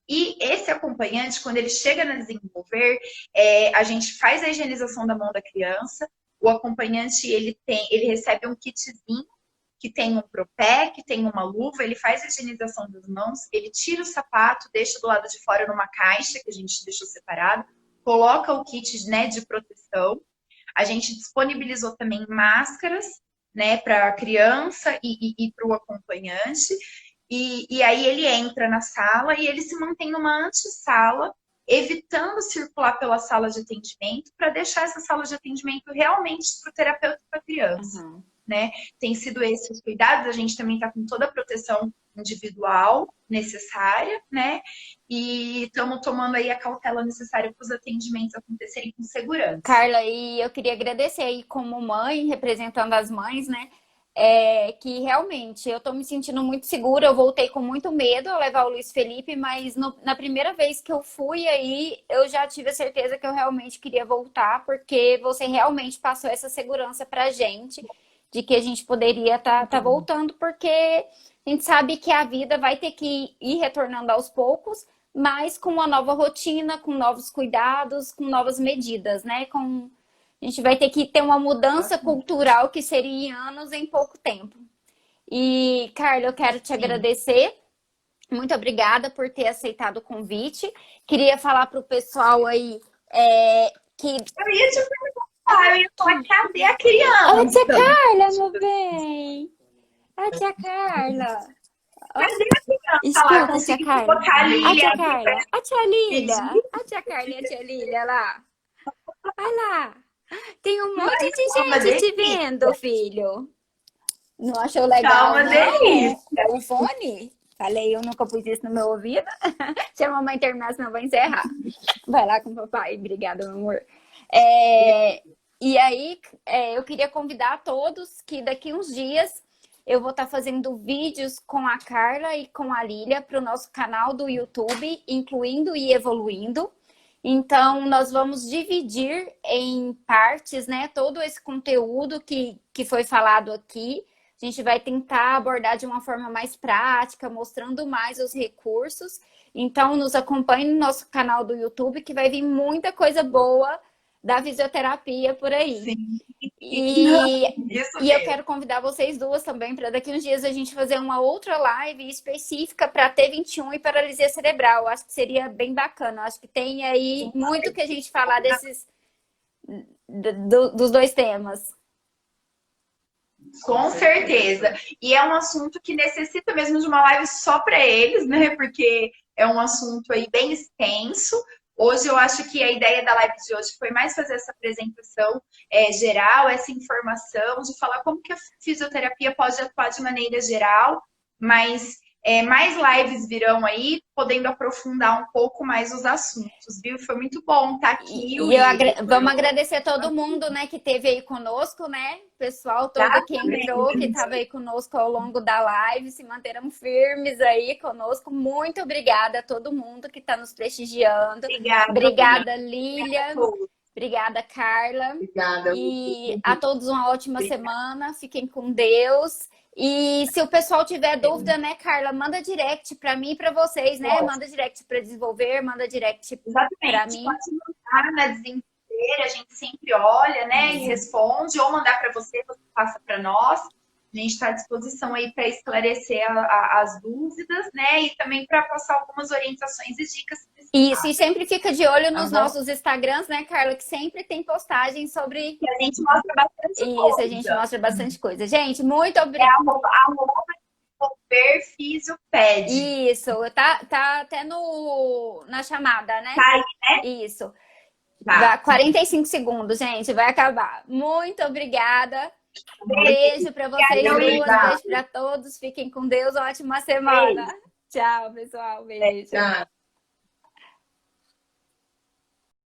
E esse acompanhante, quando ele chega a desenvolver, a gente faz a higienização da mão da criança. O acompanhante ele recebe um kitzinho que tem um propé, que tem uma luva, ele faz a higienização das mãos, ele tira o sapato, deixa do lado de fora numa caixa que a gente deixou separado, coloca o kit, né, de proteção. A gente disponibilizou também máscaras, né, para a criança e para o acompanhante. E aí ele entra na sala e ele se mantém numa antessala, evitando circular pela sala de atendimento, para deixar essa sala de atendimento realmente para o terapeuta e para a criança. Uhum. Né? Tem sido esses os cuidados, a gente também está com toda a proteção individual necessária, né? E estamos tomando aí a cautela necessária para os atendimentos acontecerem com segurança. Carla, e eu queria agradecer aí como mãe, representando as mães, né? Que realmente eu tô me sentindo muito segura. Eu voltei com muito medo a levar o Luiz Felipe, mas na primeira vez que eu fui aí, eu já tive a certeza que eu realmente queria voltar, porque você realmente passou essa segurança pra gente, de que a gente poderia tá voltando, porque a gente sabe que a vida vai ter que ir retornando aos poucos, mas com uma nova rotina, com novos cuidados, com novas medidas, né? A gente vai ter que ter uma mudança cultural que seria em anos em pouco tempo. E, Carla, eu quero te agradecer. Muito obrigada por ter aceitado o convite. Queria falar para o pessoal aí que... Eu ia te perguntar, eu ia falar, cadê a criança? Ô, tia Carla, meu bem! A tia Carla! Cadê a criança? Escuta, Lá, tia Carla. Colocar a Lília A tia aqui Carla. pra... A tia Lília. A tia Carla e a tia Lília lá. Olha lá. Tem um monte de gente te vendo, filho. Não achou legal, não? Delícia. O fone? Falei, eu nunca pus isso no meu ouvido. Se a mamãe terminar, senão eu vou encerrar. Vai lá com o papai. Obrigada, meu amor. E aí, eu queria convidar todos que daqui uns dias eu vou estar fazendo vídeos com a Carla e com a Lília para o nosso canal do YouTube, Incluindo e Evoluindo. Então, nós vamos dividir em partes, né, todo esse conteúdo que foi falado aqui. A gente vai tentar abordar de uma forma mais prática, mostrando mais os recursos. Então, nos acompanhe no nosso canal do YouTube, que vai vir muita coisa boa da fisioterapia por aí. Sim. E eu quero convidar vocês duas também para daqui uns dias a gente fazer uma outra live específica para T21 e paralisia cerebral. Acho que seria bem bacana. Acho que tem aí muito que a gente falar dos dois temas. Com certeza. E é um assunto que necessita mesmo de uma live só para eles, né? Porque é um assunto aí bem extenso. Hoje eu acho que a ideia da live de hoje foi mais fazer essa apresentação geral, essa informação, de falar como que a fisioterapia pode atuar de maneira geral, mas mais lives virão aí, podendo aprofundar um pouco mais os assuntos, viu? Foi muito bom estar aqui. Vamos agradecer todo mundo, né, que esteve aí conosco, né? O pessoal todo que entrou, que estava aí conosco ao longo da live, se manteram firmes aí conosco. Muito obrigada a todo mundo que está nos prestigiando. Obrigada, Lília. Obrigada, Carla. Obrigada. E a todos uma ótima semana. Fiquem com Deus. E se o pessoal tiver dúvida, né, Carla, manda direct para mim e para vocês, né? Manda direct para Desenvolver, manda direct para mim. Pode mandar na Desenvolver, a gente sempre olha, né, e responde, ou mandar para você passa para nós. A gente está à disposição aí para esclarecer as dúvidas, né, e também para passar algumas orientações e dicas. Isso, e sempre fica de olho nos nossos Instagrams, né, Carla, que sempre tem postagem sobre... E a gente mostra bastante coisa. Isso, a gente mostra bastante coisa. Gente, muito obrigada. Desenvolver Fisioped. Isso, tá até na chamada, né? Tá aí, né? Isso. Tá. 45 segundos, gente, vai acabar. Muito obrigada. Beijo para vocês duas, beijo para todos. Fiquem com Deus, ótima semana. Tchau, pessoal. Beijo. Tchau.